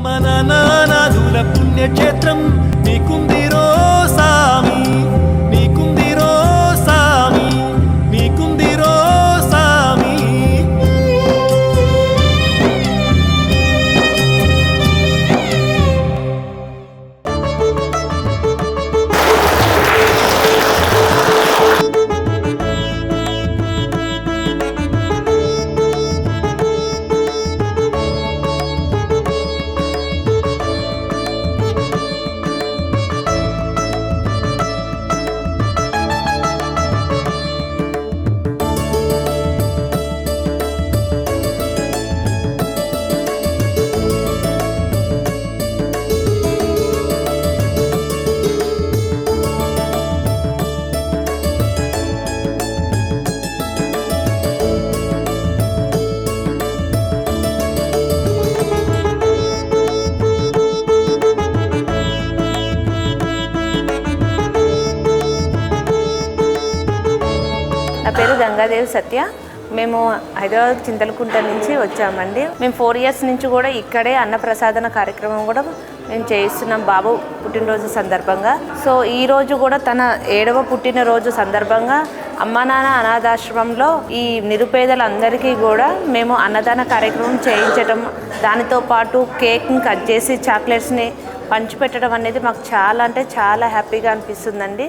మన నానాదుల పుణ్యక్షేత్రం నీకుందిరో సామి, నీకుందిరో సామి, నీకుందిరో సామి. నా పేరు గంగాదేవి సత్య. మేము హైదరాబాద్ చింతలకుంట నుంచి వచ్చామండి. మేము 4 years నుంచి కూడా ఇక్కడే అన్నప్రసాదన కార్యక్రమం కూడా మేము చేయిస్తున్నాం బాబు పుట్టినరోజు సందర్భంగా. సో ఈరోజు కూడా తన 7వ పుట్టినరోజు సందర్భంగా అమ్మా నాన్న అనాథాశ్రమంలో ఈ నిరుపేదలందరికీ కూడా మేము అన్నదాన కార్యక్రమం చేయించడం, దానితో పాటు కేక్ని కట్ చేసి చాక్లెట్స్ని పంచిపెట్టడం అనేది మాకు చాలా అంటే చాలా హ్యాపీగా అనిపిస్తుందండి.